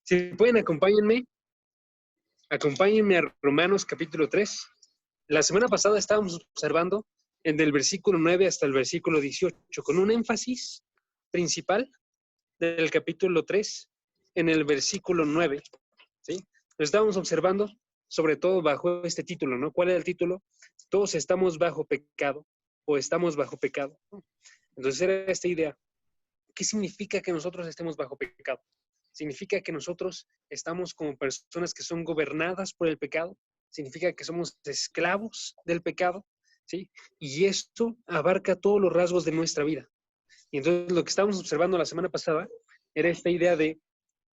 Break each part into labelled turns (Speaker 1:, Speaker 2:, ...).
Speaker 1: Si pueden, acompáñenme a Romanos capítulo 3. La semana pasada estábamos observando del versículo 9 hasta el versículo 18, con un énfasis principal del capítulo 3 en el versículo 9. ¿Sí? Lo estábamos observando sobre todo bajo este título, ¿no? ¿Cuál era el título? Todos estamos bajo pecado o estamos bajo pecado. Entonces era esta idea. ¿Qué significa que nosotros estemos bajo pecado? Significa que nosotros estamos como personas que son gobernadas por el pecado, significa que somos esclavos del pecado, ¿sí? Y esto abarca todos los rasgos de nuestra vida. Y entonces lo que estábamos observando la semana pasada era esta idea de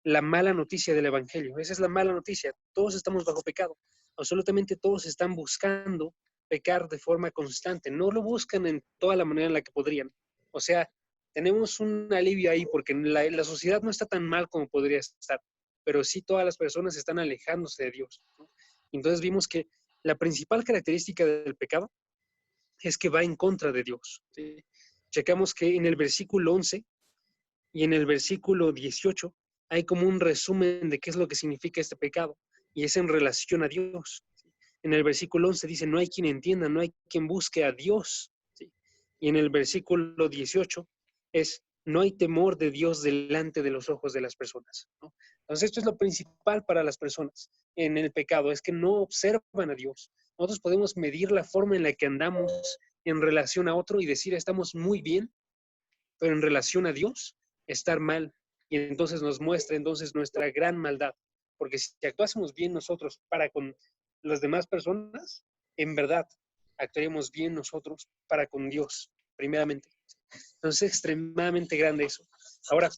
Speaker 1: la mala noticia del evangelio. Esa es la mala noticia. Todos estamos bajo pecado. Absolutamente todos están buscando pecar de forma constante. No lo buscan en toda la manera en la que podrían. O sea, tenemos un alivio ahí porque la sociedad no está tan mal como podría estar, pero sí todas las personas están alejándose de Dios, ¿no? Entonces vimos que la principal característica del pecado es que va en contra de Dios, ¿sí? Checamos que en el versículo 11 y en el versículo 18 hay como un resumen de qué es lo que significa este pecado, y es en relación a Dios. En el versículo 11 dice, no hay quien entienda, no hay quien busque a Dios, ¿sí? Y en el versículo 18 es, no hay temor de Dios delante de los ojos de las personas, ¿no? Entonces esto es lo principal para las personas en el pecado, es que no observan a Dios. Nosotros podemos medir la forma en la que andamos en relación a otro y decir, estamos muy bien, pero en relación a Dios, estar mal. Y entonces nos muestra entonces nuestra gran maldad. Porque si actuásemos bien nosotros para con las demás personas, en verdad actuaríamos bien nosotros para con Dios, primeramente. Entonces es extremadamente grande eso. Ahora,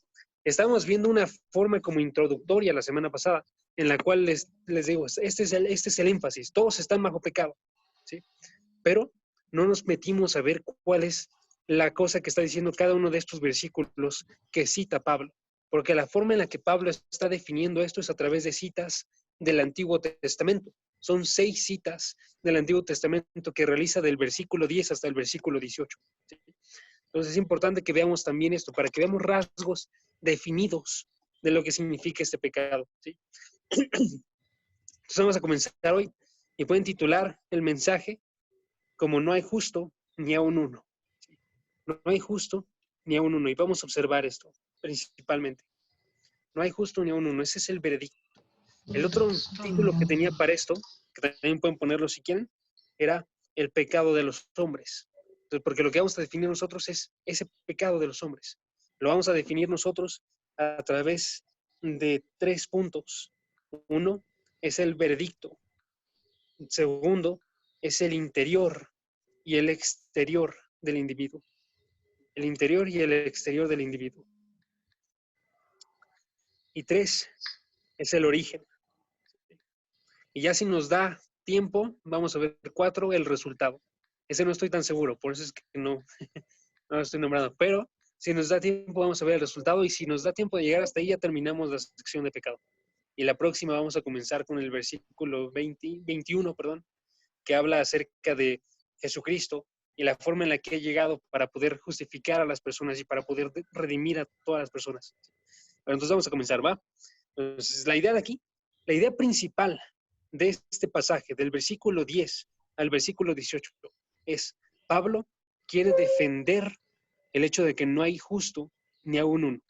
Speaker 1: estamos viendo una forma como introductoria la semana pasada, en la cual les digo, este es el énfasis, todos están bajo pecado, ¿sí? Pero no nos metimos a ver cuál es la cosa que está diciendo cada uno de estos versículos que cita Pablo, porque la forma en la que Pablo está definiendo esto es a través de citas del Antiguo Testamento. Son 6 citas del Antiguo Testamento que realiza del versículo 10 hasta el versículo 18. ¿Sí? Entonces es importante que veamos también esto, para que veamos rasgos definidos de lo que significa este pecado, ¿sí? Entonces vamos a comenzar hoy y pueden titular el mensaje como no hay justo ni aun uno. ¿Sí? No hay justo ni aun uno. Y vamos a observar esto principalmente. No hay justo ni aun uno. Ese es el veredicto. El otro título que tenía para esto, que también pueden ponerlo si quieren, era el pecado de los hombres. Entonces, porque lo que vamos a definir nosotros es ese pecado de los hombres. Lo vamos a definir nosotros a través de 3 puntos. Uno es el veredicto. Segundo es el interior y el exterior del individuo. El interior y el exterior del individuo. Y 3 es el origen. Y ya si nos da tiempo, vamos a ver 4, el resultado. Ese no estoy tan seguro, por eso es que no lo estoy nombrando. Pero si nos da tiempo, vamos a ver el resultado. Y si nos da tiempo de llegar hasta ahí, ya terminamos la sección de pecado. Y la próxima vamos a comenzar con el versículo 21, que habla acerca de Jesucristo y la forma en la que ha llegado para poder justificar a las personas y para poder redimir a todas las personas. Pero entonces vamos a comenzar, ¿va? Entonces, la idea de aquí, la idea principal de este pasaje, del versículo 10 al versículo 18, es Pablo quiere defender el hecho de que no hay justo ni aún uno,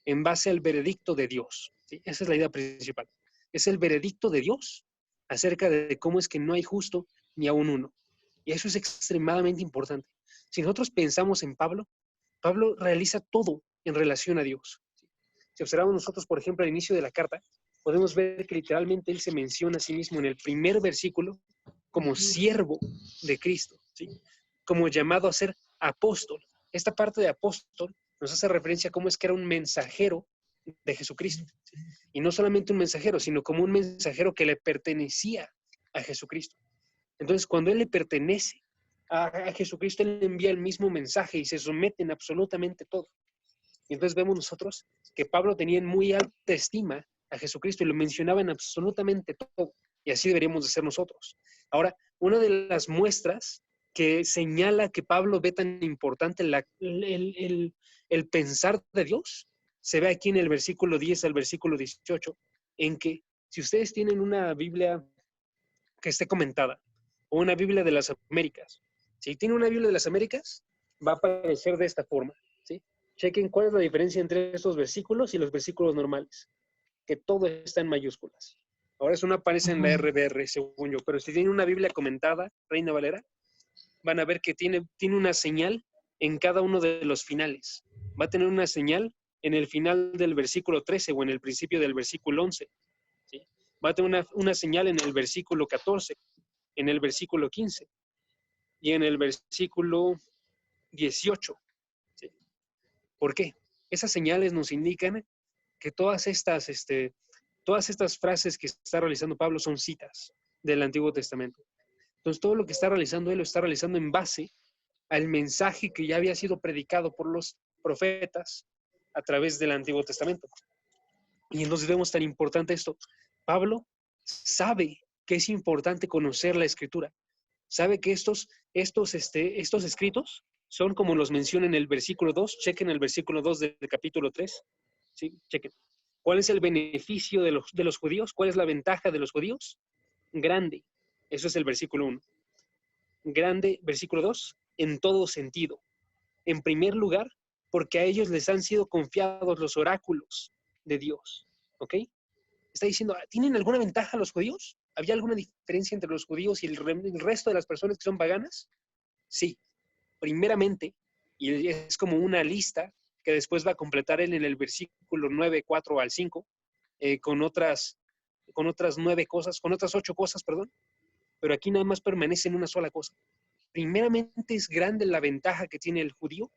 Speaker 1: en base al veredicto de Dios. ¿Sí? Esa es la idea principal. Es el veredicto de Dios acerca de cómo es que no hay justo ni aún uno. Y eso es extremadamente importante. Si nosotros pensamos en Pablo, Pablo realiza todo en relación a Dios. Si observamos nosotros, por ejemplo, al inicio de la carta, podemos ver que literalmente él se menciona a sí mismo en el primer versículo como siervo de Cristo, ¿sí? Como llamado a ser apóstol. Esta parte de apóstol nos hace referencia a cómo es que era un mensajero de Jesucristo. ¿Sí? Y no solamente un mensajero, sino como un mensajero que le pertenecía a Jesucristo. Entonces, cuando él le pertenece a Jesucristo, él le envía el mismo mensaje y se somete en absolutamente todo. Y entonces vemos nosotros que Pablo tenía en muy alta estima a Jesucristo y lo mencionaba en absolutamente todo. Y así deberíamos de ser nosotros. Ahora, una de las muestras que señala que Pablo ve tan importante el pensar de Dios se ve aquí en el versículo 10 al versículo 18, en que si ustedes tienen una Biblia que esté comentada o una Biblia de las Américas, si tiene una Biblia de las Américas, va a aparecer de esta forma, ¿sí? Chequen cuál es la diferencia entre estos versículos y los versículos normales, que todo está en mayúsculas. Ahora eso no aparece en la RBR, según yo, pero si tienen una Biblia comentada, Reina Valera, van a ver que tiene una señal en cada uno de los finales. Va a tener una señal en el final del versículo 13 o en el principio del versículo 11. ¿Sí? Va a tener una señal en el versículo 14, en el versículo 15 y en el versículo 18. ¿Sí? ¿Por qué? Esas señales nos indican que todas estas frases que está realizando Pablo son citas del Antiguo Testamento. Entonces, todo lo que está realizando él lo está realizando en base al mensaje que ya había sido predicado por los profetas a través del Antiguo Testamento. Y entonces vemos tan importante esto. Pablo sabe que es importante conocer la Escritura. Sabe que estos escritos son como los menciona en el versículo 2. Chequen el versículo 2 del capítulo 3. ¿Sí? Chequen. ¿Cuál es el beneficio de los judíos? ¿Cuál es la ventaja de los judíos? Grande. Eso es el versículo 1. Grande, versículo 2, en todo sentido. En primer lugar, porque a ellos les han sido confiados los oráculos de Dios. ¿Ok? Está diciendo, ¿tienen alguna ventaja los judíos? ¿Había alguna diferencia entre los judíos y el resto de las personas que son paganas? Sí. Primeramente, y es como una lista que después va a completar él en el versículo 9, 4 al 5, con otras 9 cosas, con otras 8 cosas, perdón, pero aquí nada más permanece en una sola cosa. Primeramente es grande la ventaja que tiene el judío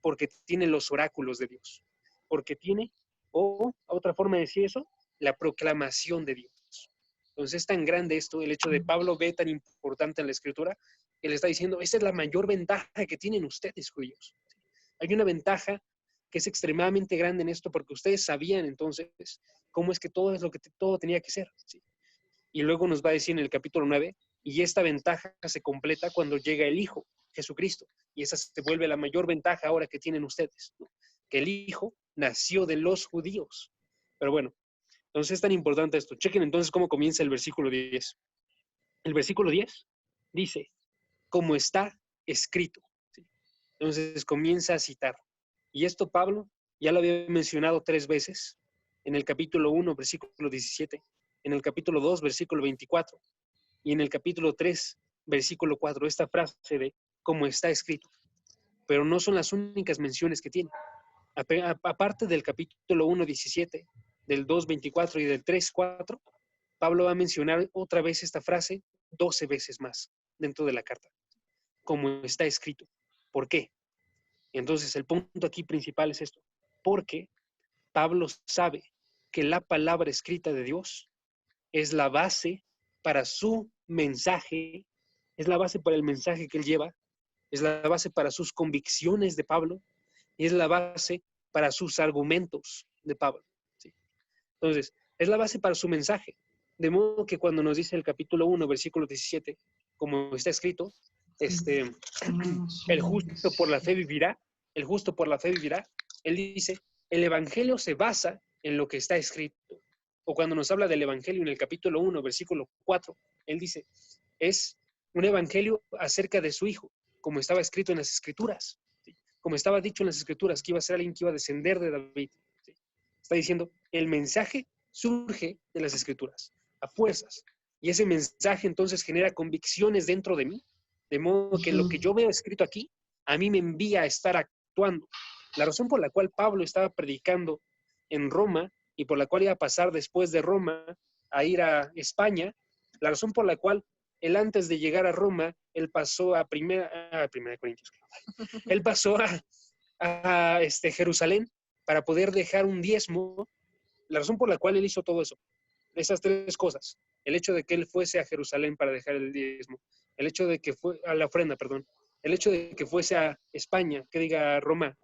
Speaker 1: porque tiene los oráculos de Dios, porque tiene, o otra forma de decir eso, la proclamación de Dios. Entonces es tan grande esto, el hecho de Pablo ve tan importante en la Escritura, que le está diciendo, esa es la mayor ventaja que tienen ustedes, judíos. Hay una ventaja que es extremadamente grande en esto porque ustedes sabían entonces cómo es que todo es lo que todo tenía que ser. ¿Sí? Y luego nos va a decir en el capítulo 9, y esta ventaja se completa cuando llega el Hijo, Jesucristo. Y esa se vuelve la mayor ventaja ahora que tienen ustedes, ¿no? Que el Hijo nació de los judíos. Pero bueno, entonces es tan importante esto. Chequen entonces cómo comienza el versículo 10. El versículo 10 dice, como está escrito. ¿Sí? Entonces comienza a citar. Y esto Pablo ya lo había mencionado 3 veces. En el capítulo 1, versículo 17. En el capítulo 2, versículo 24. Y en el capítulo 3, versículo 4, esta frase de como está escrito. Pero no son las únicas menciones que tiene. Aparte del capítulo 1, 17, del 2, 24 y del 3, 4, Pablo va a mencionar otra vez esta frase 12 veces más dentro de la carta. Como está escrito. ¿Por qué? Entonces el punto aquí principal es esto. Porque Pablo sabe que la palabra escrita de Dios es la base para su mensaje, es la base para el mensaje que él lleva, es la base para sus convicciones de Pablo y es la base para sus argumentos de Pablo. ¿Sí? Entonces, es la base para su mensaje. De modo que cuando nos dice el capítulo 1, versículo 17, como está escrito, el justo por la fe vivirá, el justo por la fe vivirá, él dice, el evangelio se basa en lo que está escrito. O cuando nos habla del evangelio en el capítulo 1, versículo 4, él dice, es un evangelio acerca de su hijo, como estaba escrito en las escrituras, ¿sí? Como estaba dicho en las escrituras, que iba a ser alguien que iba a descender de David. ¿Sí? Está diciendo, el mensaje surge de las escrituras, a fuerzas. Y ese mensaje entonces genera convicciones dentro de mí, de modo que lo que yo veo escrito aquí, a mí me envía a estar actuando. La razón por la cual Pablo estaba predicando en Roma y por la cual iba a pasar después de Roma a ir a España, la razón por la cual él antes de llegar a Roma, él pasó a primera Corintios, él pasó a Jerusalén para poder dejar un diezmo, la razón por la cual él hizo todo eso, esas 3 cosas, el hecho de que él fuese a Jerusalén para dejar el diezmo, el hecho de que fue a la ofrenda, perdón, el hecho de que fuese a España, que diga a Roma,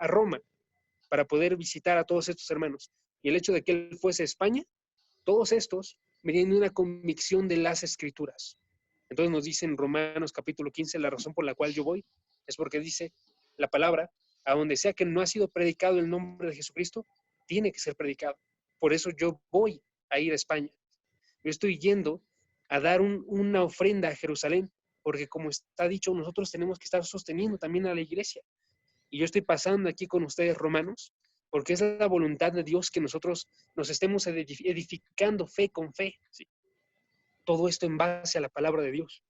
Speaker 1: para poder visitar a todos estos hermanos, y el hecho de que él fuese a España, todos estos venían de una convicción de las escrituras. Entonces nos dice en Romanos capítulo 15, la razón por la cual yo voy es porque dice la palabra, a donde sea que no ha sido predicado el nombre de Jesucristo, tiene que ser predicado. Por eso yo voy a ir a España. Yo estoy yendo a dar una ofrenda a Jerusalén, porque como está dicho, nosotros tenemos que estar sosteniendo también a la iglesia. Y yo estoy pasando aquí con ustedes, romanos, porque es la voluntad de Dios que nosotros nos estemos edificando fe con fe, ¿sí? Todo esto en base a la palabra de Dios.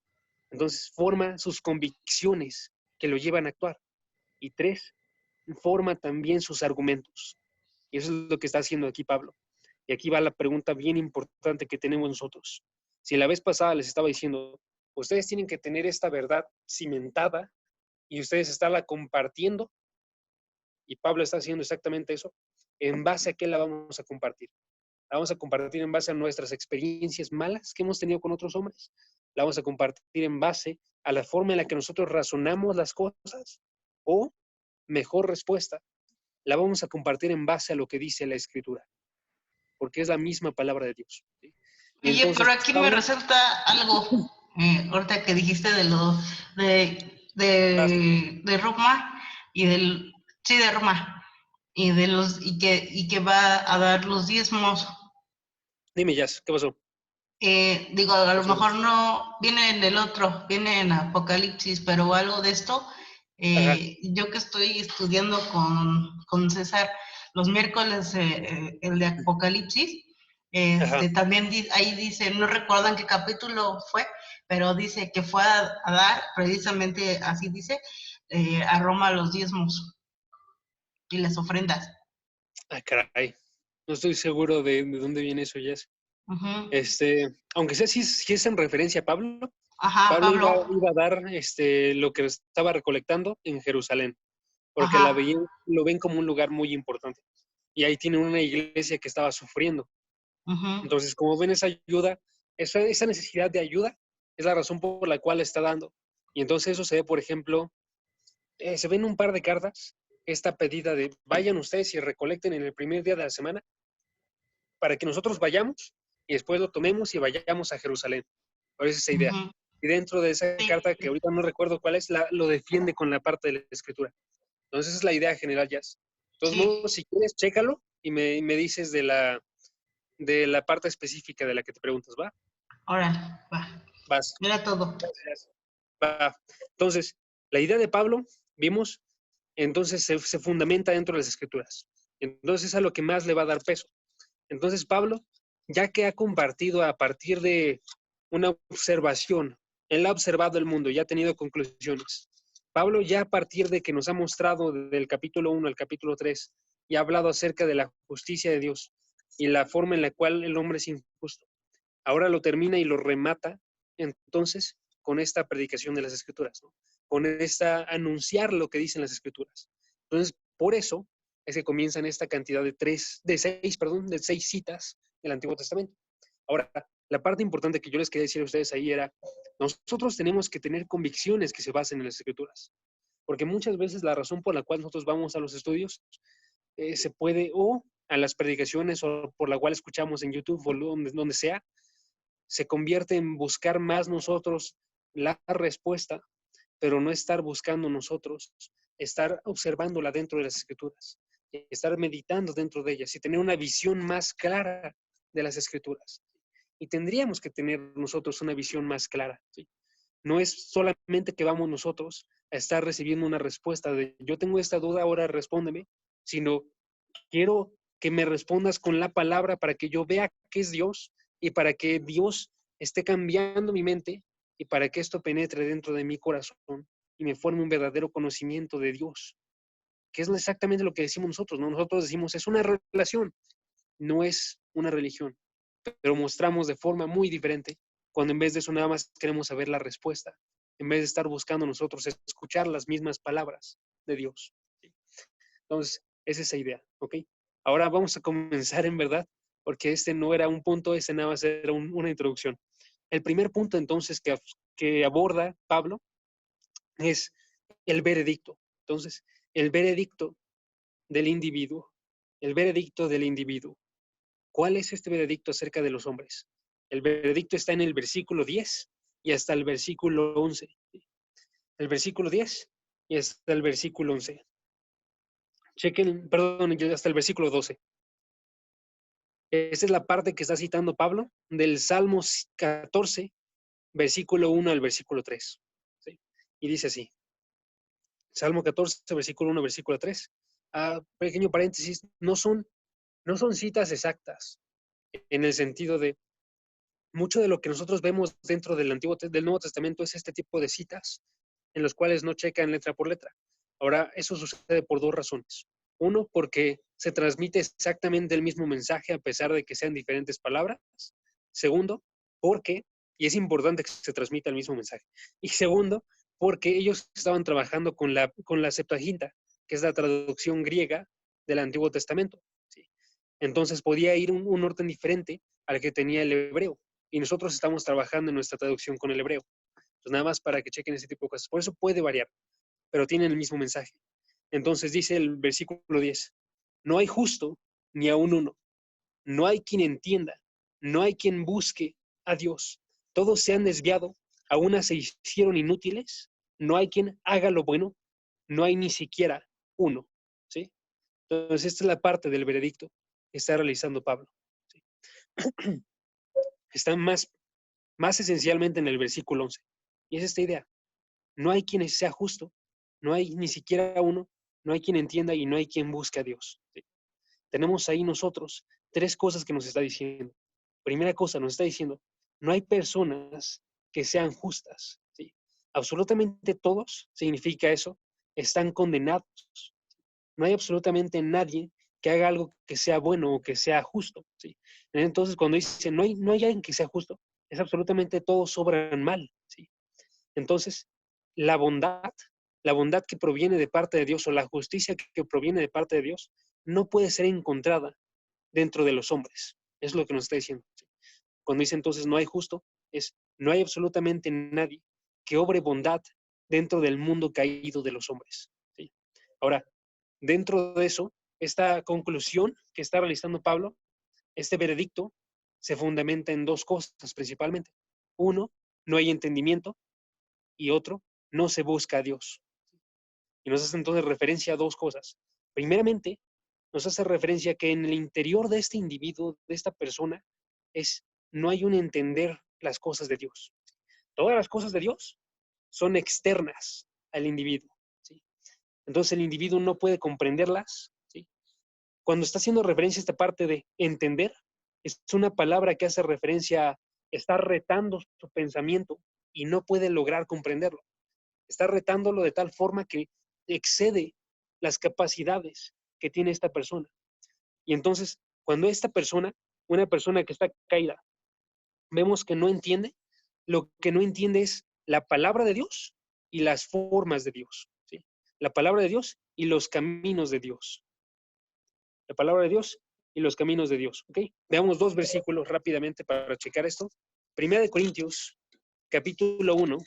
Speaker 1: Entonces forma sus convicciones que lo llevan a actuar. Y 3, forma también sus argumentos. Y eso es lo que está haciendo aquí Pablo. Y aquí va la pregunta bien importante que tenemos nosotros. Si la vez pasada les estaba diciendo, ustedes tienen que tener esta verdad cimentada y ustedes estarla compartiendo, y Pablo está haciendo exactamente eso, ¿en base a qué la vamos a compartir? La vamos a compartir en base a nuestras experiencias malas que hemos tenido con otros hombres. La vamos a compartir en base a la forma en la que nosotros razonamos las cosas. O, mejor respuesta, la vamos a compartir en base a lo que dice la Escritura. Porque es la misma palabra de Dios, ¿sí? Y
Speaker 2: Oye,
Speaker 1: entonces,
Speaker 2: pero aquí me
Speaker 1: Pablo,
Speaker 2: resulta algo, ahorita que dijiste de lo de Roma y del, sí, de Roma, y de los, y que va a dar los diezmos.
Speaker 1: dime, Jazz, ¿qué pasó?
Speaker 2: Digo, a lo mejor no viene en el otro, viene en Apocalipsis, pero algo de esto,
Speaker 1: Ajá,
Speaker 2: yo que estoy estudiando con César los miércoles el de Apocalipsis,
Speaker 1: ajá.
Speaker 2: también ahí dice, no recuerdan qué capítulo fue, pero dice que fue a dar, precisamente así dice, a Roma los diezmos y las ofrendas.
Speaker 1: Ah, caray. No estoy seguro de dónde viene eso, Jazz.
Speaker 2: Ujú.
Speaker 1: Aunque sé si es en referencia a Pablo,
Speaker 2: Ajá,
Speaker 1: Pablo iba,
Speaker 2: Pablo.
Speaker 1: iba a dar lo que estaba recolectando en Jerusalén, porque
Speaker 2: Ajá.
Speaker 1: lo ven como un lugar muy importante. Y ahí tienen una iglesia que estaba sufriendo.
Speaker 2: Ujú.
Speaker 1: Entonces, como ven esa ayuda, esa necesidad de ayuda es la razón por la cual está dando. Y entonces eso se ve, por ejemplo, se ven un par de cartas, esta pedida de vayan ustedes y recolecten en el primer día de la semana para que nosotros vayamos y después lo tomemos y vayamos a Jerusalén. Por eso esa idea.
Speaker 2: Ujú.
Speaker 1: Y dentro de esa
Speaker 2: Sí.
Speaker 1: carta, que ahorita no recuerdo cuál es, lo defiende con la parte de la escritura. Entonces esa es la idea general, Jazz. De todos
Speaker 2: Sí.
Speaker 1: modos, si quieres, chécalo y me dices de la parte específica de la que te preguntas, ¿va?
Speaker 2: Órale, va.
Speaker 1: Vas.
Speaker 2: Mira todo.
Speaker 1: Gracias. Va. Entonces, la idea de Pablo, vimos, entonces se fundamenta dentro de las escrituras. Entonces es a lo que más le va a dar peso. Entonces Pablo, ya que ha compartido a partir de una observación, él ha observado el mundo y ha tenido conclusiones. Pablo ya a partir de que nos ha mostrado del capítulo 1 al capítulo 3 y ha hablado acerca de la justicia de Dios y la forma en la cual el hombre es injusto. Ahora lo termina y lo remata entonces con esta predicación de las escrituras, ¿no? Con esta anunciar lo que dicen las escrituras. Entonces, por eso es que comienzan esta cantidad de seis citas del Antiguo Testamento. Ahora, la parte importante que yo les quería decir a ustedes ahí era, nosotros tenemos que tener convicciones que se basen en las escrituras, porque muchas veces la razón por la cual nosotros vamos a los estudios se puede, o a las predicaciones, o por la cual escuchamos en YouTube, o donde sea, se convierte en buscar más nosotros la respuesta, pero no estar buscando nosotros, estar observándola dentro de las escrituras, estar meditando dentro de ellas y tener una visión más clara de las escrituras. Y tendríamos que tener nosotros una visión más clara, ¿sí? No es solamente que vamos nosotros a estar recibiendo una respuesta de yo tengo esta duda, ahora respóndeme, sino quiero que me respondas con la palabra para que yo vea que es Dios y para que Dios esté cambiando mi mente y para que esto penetre dentro de mi corazón y me forme un verdadero conocimiento de Dios, que es exactamente lo que decimos nosotros, ¿no? Nosotros decimos es una relación, no es una religión, pero mostramos de forma muy diferente cuando en vez de eso nada más queremos saber la respuesta, en vez de estar buscando nosotros escuchar las mismas palabras de Dios. Entonces, es esa idea, ¿ok? Ahora vamos a comenzar en verdad, porque este no era un punto, este nada más era una introducción. El primer punto entonces que aborda Pablo es el veredicto. Entonces, el veredicto del individuo, el veredicto del individuo. ¿Cuál es este veredicto acerca de los hombres? El veredicto está en el versículo 10 y hasta el versículo 11. El versículo 10 y hasta el versículo 11. Chequen, perdón, hasta el versículo 12. Esta es la parte que está citando Pablo del Salmo 14, versículo 1 al versículo 3. ¿Sí? Y dice así, Salmo 14, versículo 1, versículo 3. Pequeño paréntesis, no son citas exactas, en el sentido de mucho de lo que nosotros vemos dentro del Nuevo Testamento es este tipo de citas en los cuales no checan letra por letra. Ahora, eso sucede por dos razones. Uno, porque se transmite exactamente el mismo mensaje a pesar de que sean diferentes palabras. Segundo, porque, y es importante que se transmita el mismo mensaje. Y segundo, porque ellos estaban trabajando con la Septuaginta, que es la traducción griega del Antiguo Testamento. ¿Sí? Entonces podía ir un orden diferente al que tenía el hebreo. Y nosotros estamos trabajando en nuestra traducción con el hebreo. Entonces, nada más para que chequen ese tipo de cosas. Por eso puede variar, pero tienen el mismo mensaje. Entonces dice el versículo 10, no hay justo ni aun uno, no hay quien entienda, no hay quien busque a Dios. Todos se han desviado, a unas se hicieron inútiles, no hay quien haga lo bueno, no hay ni siquiera uno. ¿Sí? Entonces, esta es la parte del veredicto que está realizando Pablo. ¿Sí? Está más esencialmente en el versículo 11. Y es esta idea. No hay quien sea justo, no hay ni siquiera uno, no hay quien entienda y no hay quien busque a Dios. ¿Sí? Tenemos ahí nosotros tres cosas que nos está diciendo. Primera cosa, nos está diciendo, no hay personas que sean justas. ¿Sí? Absolutamente todos, significa eso, están condenados. No hay absolutamente nadie que haga algo que sea bueno o que sea justo. ¿Sí? Entonces, cuando dice, no hay alguien que sea justo, es absolutamente todos obran mal. ¿Sí? Entonces, la bondad, la bondad que proviene de parte de Dios o la justicia que proviene de parte de Dios, no puede ser encontrada dentro de los hombres. Es lo que nos está diciendo. ¿Sí? Cuando dice entonces no hay justo, no hay absolutamente nadie que obre bondad dentro del mundo caído de los hombres. ¿Sí? Ahora, dentro de eso, esta conclusión que está realizando Pablo, este veredicto, se fundamenta en dos cosas principalmente. Uno, no hay entendimiento, y otro, no se busca a Dios. Y nos hace entonces referencia a dos cosas. Primeramente, nos hace referencia que en el interior de este individuo, de esta persona, no hay un entender las cosas de Dios. Todas las cosas de Dios son externas al individuo. ¿Sí? Entonces el individuo no puede comprenderlas. ¿Sí? Cuando está haciendo referencia a esta parte de entender, es una palabra que hace referencia a estar retando su pensamiento y no puede lograr comprenderlo. Está retándolo de tal forma que excede las capacidades que tiene esta persona. Y entonces, cuando esta persona, una persona que está caída, vemos que no entiende, lo que no entiende es la palabra de Dios y las formas de Dios. ¿Sí? La palabra de Dios y los caminos de Dios. La palabra de Dios y los caminos de Dios. ¿Ok? Veamos dos versículos rápidamente para checar esto. Primera de Corintios, capítulo 1,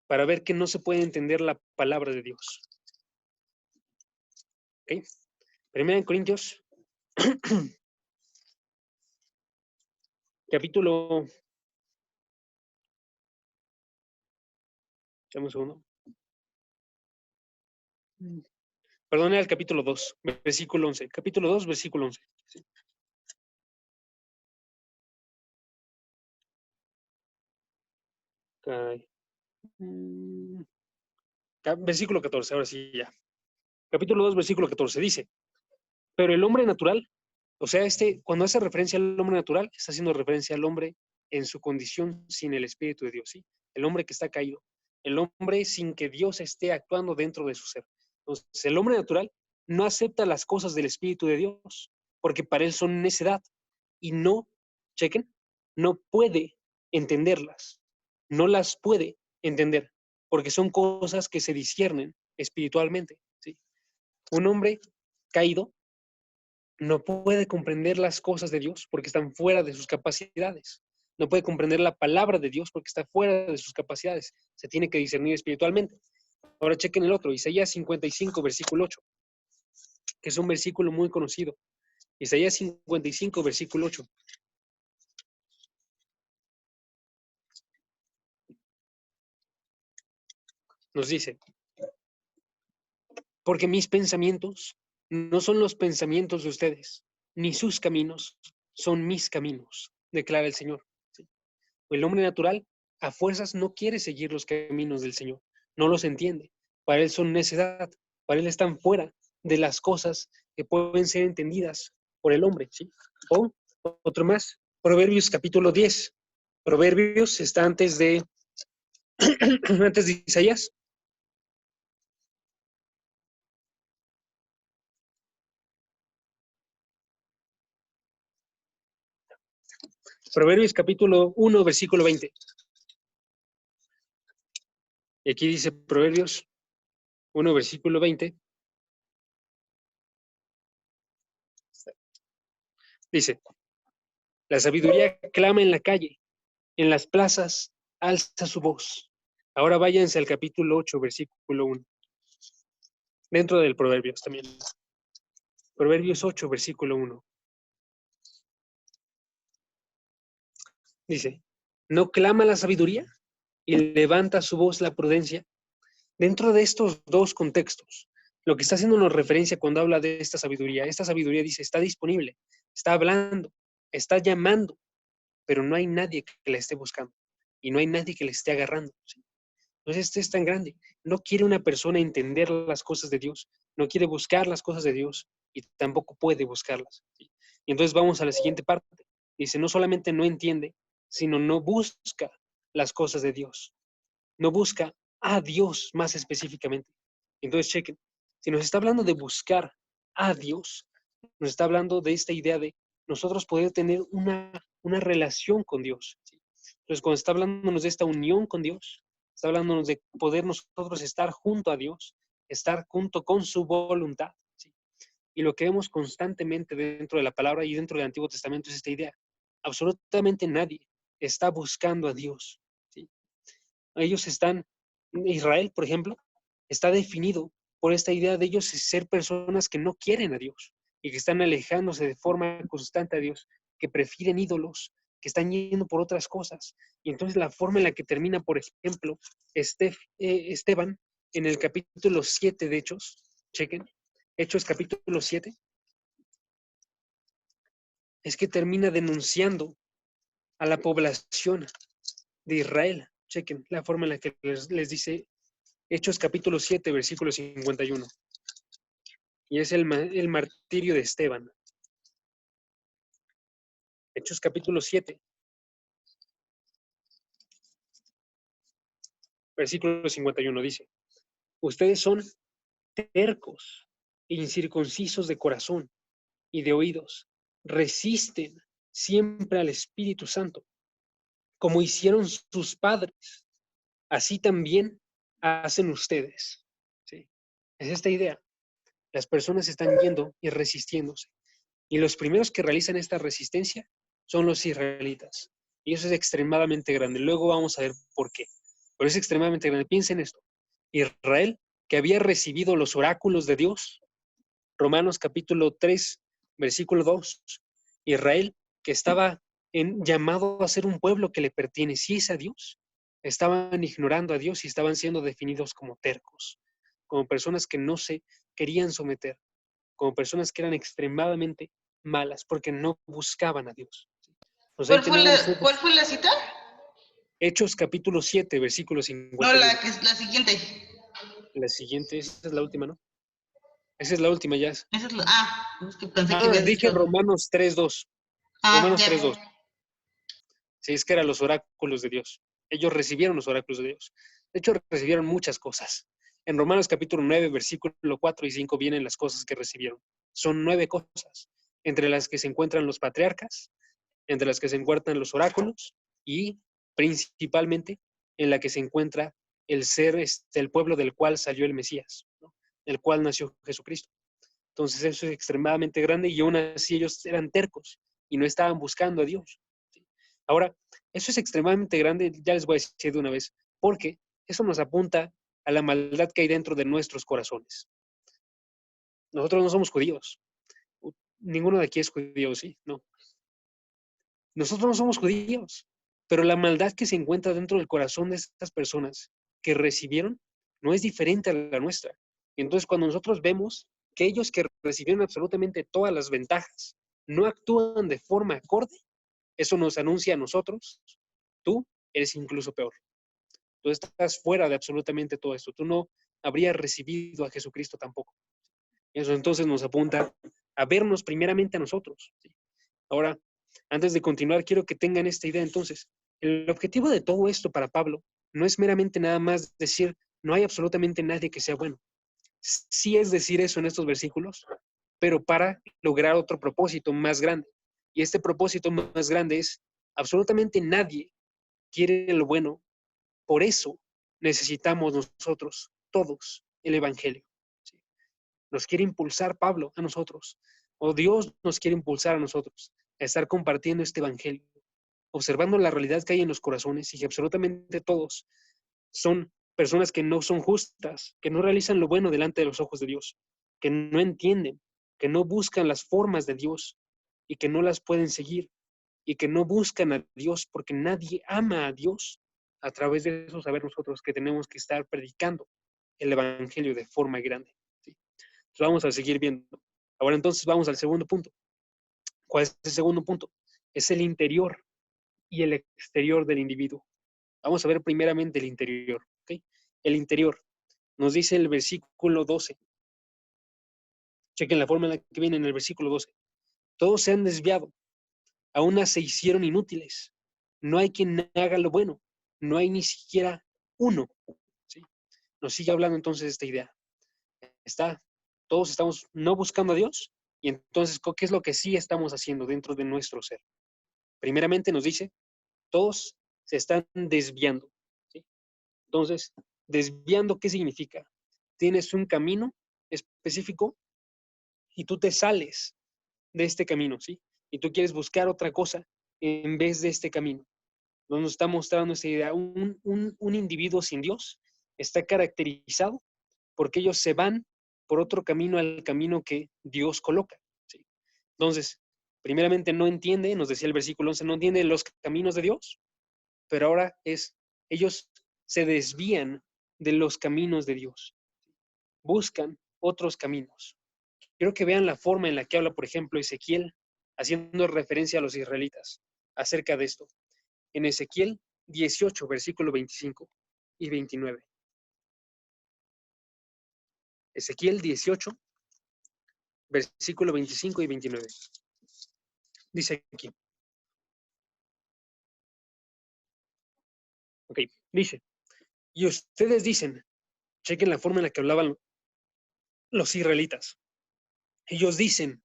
Speaker 1: para ver que no se puede entender la palabra de Dios. ¿Ok? Primera de Corintios, capítulo... Dame un segundo. Perdón, era el capítulo 2, versículo 11. Capítulo 2, versículo 11. Sí. Versículo 14, ahora sí ya. Capítulo 2, versículo 14 dice, pero el hombre natural, o sea, cuando hace referencia al hombre natural, está haciendo referencia al hombre en su condición sin el Espíritu de Dios, ¿sí? El hombre que está caído, el hombre sin que Dios esté actuando dentro de su ser. Entonces, el hombre natural no acepta las cosas del Espíritu de Dios, porque para él son necedad, y no, chequen, no puede entenderlas, no las puede entender, porque son cosas que se disciernen espiritualmente, ¿sí? Un hombre caído no puede comprender las cosas de Dios porque están fuera de sus capacidades. No puede comprender la palabra de Dios porque está fuera de sus capacidades. Se tiene que discernir espiritualmente. Ahora chequen el otro, Isaías 55, versículo 8, que es un versículo muy conocido. Isaías 55, versículo 8. Nos dice, porque mis pensamientos No son los pensamientos de ustedes, ni sus caminos son mis caminos, declara el Señor. ¿Sí? El hombre natural a fuerzas no quiere seguir los caminos del Señor, no los entiende. Para él son necedad, para él están fuera de las cosas que pueden ser entendidas por el hombre. ¿Sí? O otro más, Proverbios capítulo 10. Proverbios está antes de, antes de Isaías. Proverbios capítulo 1, versículo 20. Y aquí dice Proverbios 1, versículo 20. Dice, la sabiduría clama en la calle, en las plazas alza su voz. Ahora váyanse al capítulo 8, versículo 1. Dentro del Proverbios también. Proverbios 8, versículo 1. Dice, ¿no clama la sabiduría y levanta su voz la prudencia? Dentro de estos dos contextos, lo que está haciéndonos referencia cuando habla de esta sabiduría dice, está disponible, está hablando, está llamando, pero no hay nadie que la esté buscando y no hay nadie que la esté agarrando. ¿Sí? Entonces, este es tan grande. No quiere una persona entender las cosas de Dios, no quiere buscar las cosas de Dios y tampoco puede buscarlas. ¿Sí? Y entonces vamos a la siguiente parte. Dice, no solamente no entiende, sino no busca las cosas de Dios. No busca a Dios más específicamente. Entonces, chequen, si nos está hablando de buscar a Dios, nos está hablando de esta idea de nosotros poder tener una relación con Dios. ¿Sí? Entonces, cuando está hablándonos de esta unión con Dios, está hablándonos de poder nosotros estar junto a Dios, estar junto con su voluntad. ¿Sí? Y lo que vemos constantemente dentro de la palabra y dentro del Antiguo Testamento es esta idea. Absolutamente nadie está buscando a Dios. ¿Sí? Ellos están, Israel, por ejemplo, está definido por esta idea de ellos ser personas que no quieren a Dios y que están alejándose de forma constante a Dios, que prefieren ídolos, que están yendo por otras cosas. Y entonces la forma en la que termina, por ejemplo, Esteban, en el capítulo 7 de Hechos, chequen, Hechos capítulo 7, es que termina denunciando a la población de Israel. Chequen la forma en la que les dice Hechos capítulo 7, versículo 51. Y es el martirio de Esteban. Hechos capítulo 7, versículo 51 dice, ustedes son tercos e incircuncisos de corazón y de oídos. Resisten siempre al Espíritu Santo, como hicieron sus padres. Así también hacen ustedes. ¿Sí? Es esta idea. Las personas están yendo y resistiéndose. Y los primeros que realizan esta resistencia son los israelitas. Y eso es extremadamente grande. Luego vamos a ver por qué. Pero es extremadamente grande. Piensen en esto. Israel, que había recibido los oráculos de Dios. Romanos capítulo 3, versículo 2. Israel, que estaba llamado a ser un pueblo que le perteneciese a Dios. Estaban ignorando a Dios y estaban siendo definidos como tercos, como personas que no se querían someter, como personas que eran extremadamente malas porque no buscaban a Dios. Entonces ahí tenemos
Speaker 2: ¿Cuál fue la cita?
Speaker 1: Hechos capítulo 7, versículo
Speaker 2: No,
Speaker 1: 51.
Speaker 2: la siguiente.
Speaker 1: La siguiente, esa es la última, ¿no? Esa es la última ya.
Speaker 2: Esa es es que pensé que había
Speaker 1: Dije
Speaker 2: dicho.
Speaker 1: Romanos 3.2. Romanos
Speaker 2: Ya.
Speaker 1: 3.2. Sí, es que eran los oráculos de Dios. Ellos recibieron los oráculos de Dios. De hecho, recibieron muchas cosas. En Romanos capítulo 9, versículo 4 y 5 vienen las cosas que recibieron. Son 9 cosas, entre las que se encuentran los patriarcas, entre las que se encuentran los oráculos y principalmente en la que se encuentra el ser, el pueblo del cual salió el Mesías, ¿no? El cual nació Jesucristo. Entonces eso es extremadamente grande y aún así ellos eran tercos y no estaban buscando a Dios. ¿Sí? Ahora, eso es extremadamente grande, ya les voy a decir de una vez, porque eso nos apunta a la maldad que hay dentro de nuestros corazones. Nosotros no somos judíos. Ninguno de aquí es judío, ¿sí? No. Nosotros no somos judíos, pero la maldad que se encuentra dentro del corazón de estas personas que recibieron no es diferente a la nuestra. Y entonces cuando nosotros vemos que ellos que recibieron absolutamente todas las ventajas no actúan de forma acorde, eso nos anuncia a nosotros, tú eres incluso peor. Tú estás fuera de absolutamente todo esto. Tú no habrías recibido a Jesucristo tampoco. Eso entonces nos apunta a vernos primeramente a nosotros. ¿Sí? Ahora, antes de continuar, quiero que tengan esta idea entonces. El objetivo de todo esto para Pablo no es meramente nada más decir, no hay absolutamente nadie que sea bueno. Sí es decir eso en estos versículos, pero para lograr otro propósito más grande. Y este propósito más grande es, absolutamente nadie quiere lo bueno, por eso necesitamos nosotros, todos, el Evangelio. ¿Sí? Nos quiere impulsar Pablo a nosotros, o Dios nos quiere impulsar a nosotros, a estar compartiendo este Evangelio, observando la realidad que hay en los corazones y que absolutamente todos son personas que no son justas, que no realizan lo bueno delante de los ojos de Dios, que no entienden, que no buscan las formas de Dios y que no las pueden seguir y que no buscan a Dios porque nadie ama a Dios. A través de eso saber nosotros que tenemos que estar predicando el Evangelio de forma grande. ¿Sí? Entonces vamos a seguir viendo. Ahora entonces vamos al segundo punto. ¿Cuál es el segundo punto? Es el interior y el exterior del individuo. Vamos a ver primeramente el interior. ¿Okay? El interior. Nos dice el versículo 12. Chequen la forma en la que viene en el versículo 12. Todos se han desviado, a unas se hicieron inútiles. No hay quien haga lo bueno, no hay ni siquiera uno. ¿Sí? Nos sigue hablando entonces esta idea. Todos estamos no buscando a Dios, y entonces, ¿qué es lo que sí estamos haciendo dentro de nuestro ser? Primeramente nos dice, todos se están desviando. ¿Sí? Entonces, desviando, ¿qué significa? Tienes un camino específico y tú te sales de este camino, ¿sí? Y tú quieres buscar otra cosa en vez de este camino. Nos está mostrando esta idea. Un individuo sin Dios está caracterizado porque ellos se van por otro camino al camino que Dios coloca. ¿Sí? Entonces, primeramente no entiende, nos decía el versículo 11, no entiende los caminos de Dios, pero ahora ellos se desvían de los caminos de Dios. Buscan otros caminos. Quiero que vean la forma en la que habla, por ejemplo, Ezequiel, haciendo referencia a los israelitas acerca de esto. En Ezequiel 18, versículo 25 y 29. Ezequiel 18, versículo 25 y 29. Dice aquí. Ok, dice. Y ustedes dicen, chequen la forma en la que hablaban los israelitas. Ellos dicen,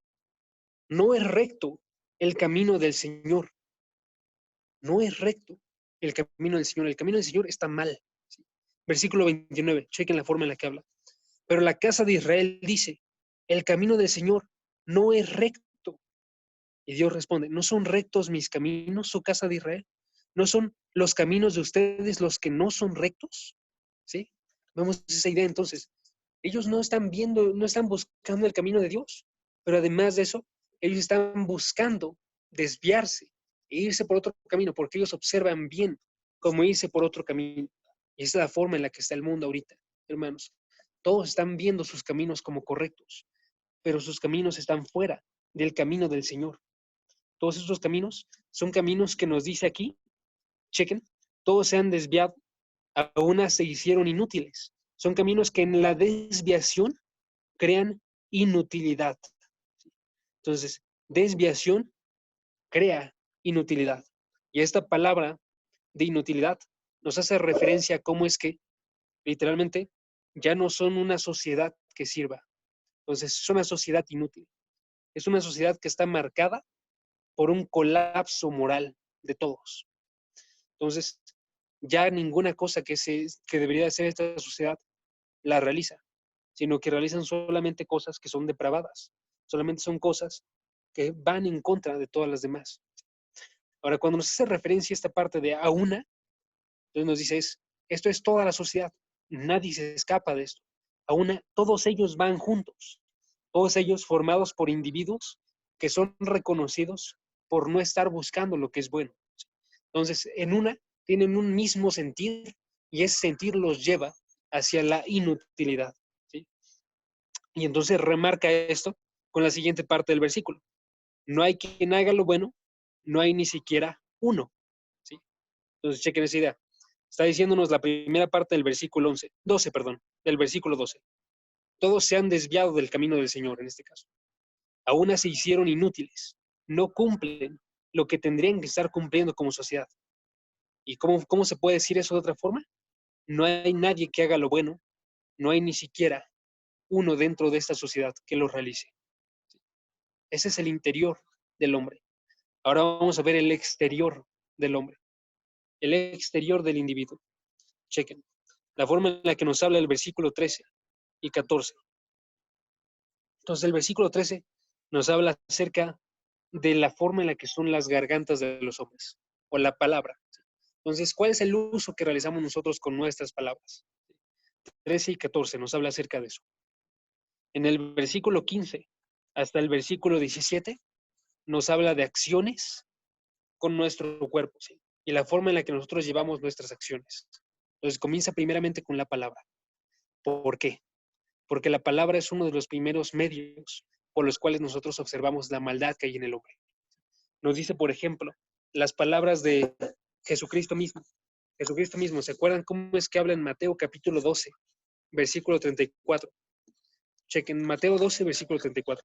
Speaker 1: no es recto el camino del Señor. No es recto el camino del Señor. El camino del Señor está mal. ¿Sí? Versículo 29, chequen la forma en la que habla. Pero la casa de Israel dice, el camino del Señor no es recto. Y Dios responde, ¿no son rectos mis caminos, su casa de Israel? ¿No son los caminos de ustedes los que no son rectos? ¿Sí? Vemos esa idea entonces. Ellos no están viendo, no están buscando el camino de Dios, pero además de eso, ellos están buscando desviarse e irse por otro camino, porque ellos observan bien cómo irse por otro camino. Y esa es la forma en la que está el mundo ahorita, hermanos. Todos están viendo sus caminos como correctos, pero sus caminos están fuera del camino del Señor. Todos estos caminos son caminos que nos dice aquí, chequen, todos se han desviado, a unas se hicieron inútiles. Son caminos que en la desviación crean inutilidad. Entonces, desviación crea inutilidad. Y esta palabra de inutilidad nos hace referencia a cómo es que literalmente ya no son una sociedad que sirva. Entonces, es una sociedad inútil. Es una sociedad que está marcada por un colapso moral de todos. Entonces, ya ninguna cosa que debería ser esta sociedad la realiza, sino que realizan solamente cosas que son depravadas, solamente son cosas que van en contra de todas las demás. Ahora, cuando nos hace referencia a esta parte de a una, entonces nos dice, esto es toda la sociedad, nadie se escapa de esto. A una, todos ellos van juntos, todos ellos formados por individuos que son reconocidos por no estar buscando lo que es bueno. Entonces, en una, tienen un mismo sentir y ese sentir los lleva hacia la inutilidad. ¿Sí? Y entonces remarca esto con la siguiente parte del versículo. No hay quien haga lo bueno, no hay ni siquiera uno. ¿Sí? Entonces, chequen esa idea. Está diciéndonos la primera parte del versículo 12, del versículo 12. Todos se han desviado del camino del Señor en este caso. Aún se hicieron inútiles. No cumplen lo que tendrían que estar cumpliendo como sociedad. ¿Y cómo se puede decir eso de otra forma? No hay nadie que haga lo bueno, no hay ni siquiera uno dentro de esta sociedad que lo realice. Ese es el interior del hombre. Ahora vamos a ver el exterior del hombre, el exterior del individuo. Chequen la forma en la que nos habla el versículo 13 y 14. Entonces, el versículo 13 nos habla acerca de la forma en la que son las gargantas de los hombres, o la palabra. Entonces, ¿cuál es el uso que realizamos nosotros con nuestras palabras? 13 y 14 nos habla acerca de eso. En el versículo 15 hasta el versículo 17 nos habla de acciones con nuestro cuerpo, ¿sí? Y la forma en la que nosotros llevamos nuestras acciones. Entonces comienza primeramente con la palabra. ¿Por qué? Porque la palabra es uno de los primeros medios por los cuales nosotros observamos la maldad que hay en el hombre. Nos dice, por ejemplo, las palabras de Jesucristo mismo. Jesucristo mismo, ¿se acuerdan cómo es que habla en Mateo capítulo 12, versículo 34? Chequen, Mateo 12, versículo 34.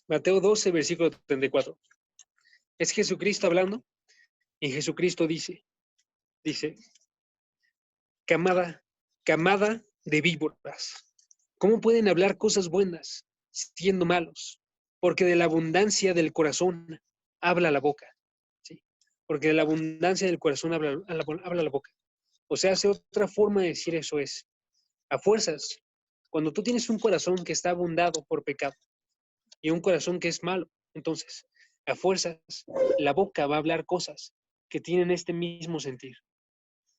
Speaker 1: Mateo 12, versículo 34. Es Jesucristo hablando y Jesucristo dice, camada, camada de víboras, ¿cómo pueden hablar cosas buenas siendo malos? Porque de la abundancia del corazón habla la boca, ¿sí? Porque de la abundancia del corazón habla la boca. O sea, otra forma de decir eso es, a fuerzas, cuando tú tienes un corazón que está abundado por pecado y un corazón que es malo, entonces, a fuerzas, la boca va a hablar cosas que tienen este mismo sentir.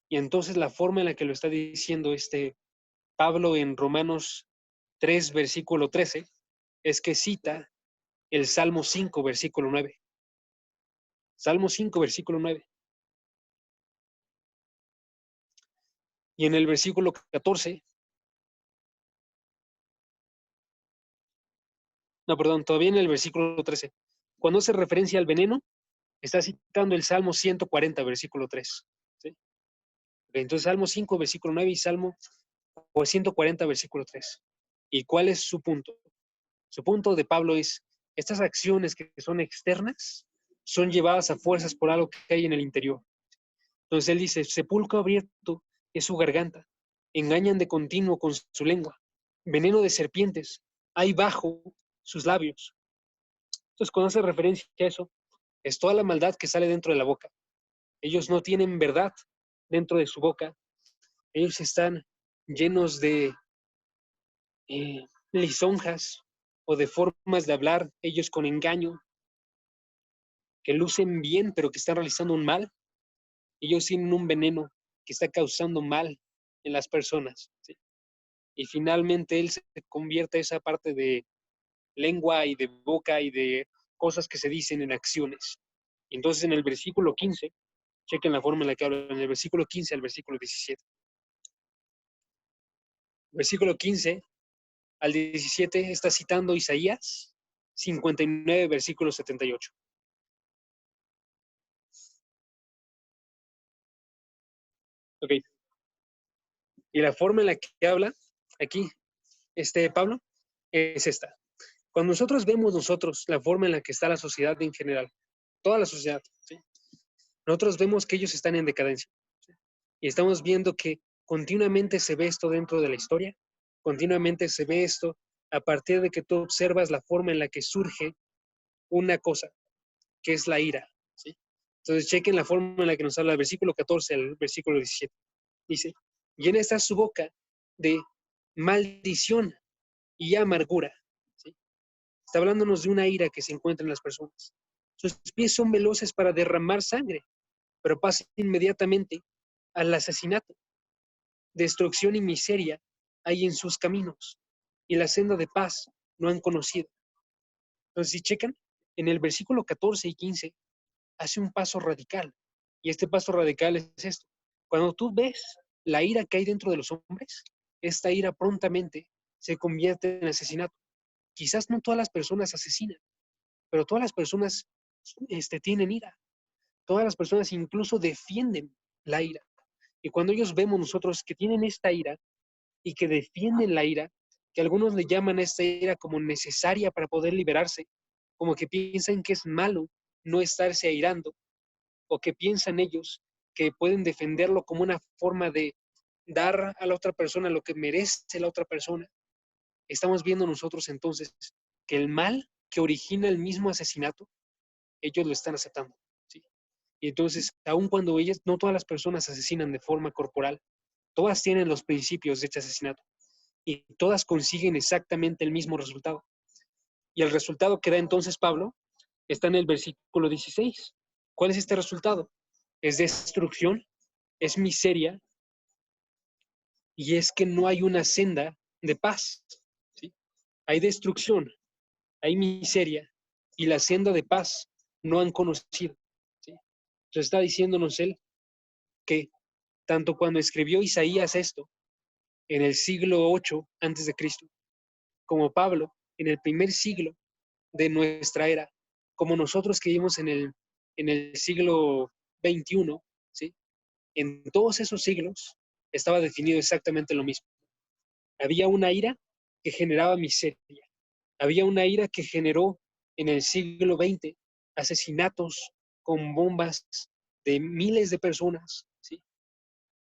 Speaker 1: Y entonces la forma en la que lo está diciendo Pablo en Romanos 3, versículo 13, es que cita el Salmo 5, versículo 9. Salmo 5, versículo 9. Y en el versículo 14, no, perdón, todavía en el versículo 13, cuando hace referencia al veneno, está citando el Salmo 140, versículo 3. ¿Sí? Entonces, Salmo 5, versículo 9 y Salmo 140, versículo 3. ¿Y cuál es su punto? Su punto de Pablo es, estas acciones que son externas son llevadas a fuerzas por algo que hay en el interior. Entonces él dice, sepulcro abierto es su garganta, engañan de continuo con su lengua, veneno de serpientes hay bajo sus labios. Entonces cuando hace referencia a eso, es toda la maldad que sale dentro de la boca. Ellos no tienen verdad dentro de su boca, ellos están llenos de lisonjas o de formas de hablar, ellos con engaño, que lucen bien, pero que están realizando un mal. Ellos tienen un veneno que está causando mal en las personas, ¿sí? Y finalmente él se convierte esa parte de lengua y de boca y de cosas que se dicen en acciones. Entonces en el versículo 15, chequen la forma en la que habla, en el versículo 15 al versículo 17. Versículo 15 al 17 está citando Isaías 59, versículo 78. Ok. Y la forma en la que habla aquí, Pablo, es esta. Cuando nosotros la forma en la que está la sociedad en general, toda la sociedad, ¿sí? Nosotros vemos que ellos están en decadencia, ¿sí? Y estamos viendo que continuamente se ve esto dentro de la historia, continuamente se ve esto a partir de que tú observas la forma en la que surge una cosa, que es la ira, ¿sí? Entonces chequen la forma en la que nos habla el versículo 14 al versículo 17. Dice, llena está su boca de maldición y amargura, ¿sí? Está hablándonos de una ira que se encuentra en las personas. Sus pies son veloces para derramar sangre, pero pasa inmediatamente al asesinato. Destrucción y miseria hay en sus caminos, y la senda de paz no han conocido. Entonces, si checan, en el versículo 14 y 15 hace un paso radical. Y este paso radical es esto. Cuando tú ves la ira que hay dentro de los hombres, esta ira prontamente se convierte en asesinato. Quizás no todas las personas asesinan, pero todas las personas tienen ira. Todas las personas incluso defienden la ira. Y cuando ellos vemos nosotros que tienen esta ira y que defienden la ira, que algunos le llaman a esta ira como necesaria para poder liberarse, como que piensan que es malo no estarse airando, o que piensan ellos que pueden defenderlo como una forma de dar a la otra persona lo que merece la otra persona. Estamos viendo nosotros entonces que el mal que origina el mismo asesinato, ellos lo están aceptando. ¿Sí? Y entonces, aun cuando ellas, no todas las personas asesinan de forma corporal, todas tienen los principios de este asesinato y todas consiguen exactamente el mismo resultado. Y el resultado que da entonces Pablo está en el versículo 16. ¿Cuál es este resultado? Es destrucción, es miseria, y es que no hay una senda de paz. ¿Sí? Hay destrucción, hay miseria, y la senda de paz no han conocido. ¿Sí? Entonces está diciéndonos él que tanto cuando escribió Isaías esto, en el siglo 8 antes de Cristo, como Pablo, en el primer siglo de nuestra era, como nosotros que vivimos en el siglo 21, ¿sí? En todos esos siglos estaba definido exactamente lo mismo. Había una ira que generaba miseria. Había una ira que generó en el siglo XX asesinatos con bombas de miles de personas. ¿Sí?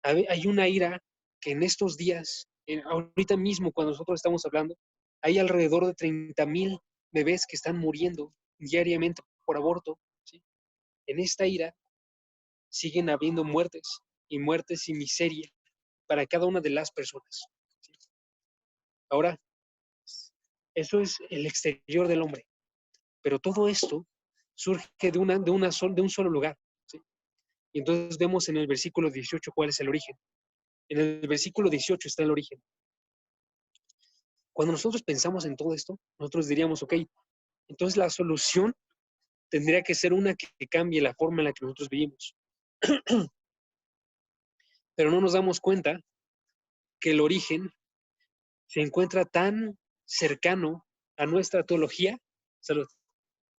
Speaker 1: Hay una ira que en estos días, ahorita mismo cuando nosotros estamos hablando, hay alrededor de 30,000 bebés que están muriendo diariamente por aborto. ¿Sí? En esta ira siguen habiendo muertes y miseria para cada una de las personas. ¿Sí? Ahora, eso es el exterior del hombre, pero todo esto surge de un solo lugar. ¿Sí? Y entonces vemos en el versículo 18 cuál es el origen. En el versículo 18 está el origen. Cuando nosotros pensamos en todo esto, nosotros diríamos, ok, entonces la solución tendría que ser una que cambie la forma en la que nosotros vivimos. Pero no nos damos cuenta que el origen se encuentra tan cercano a nuestra teología, salud,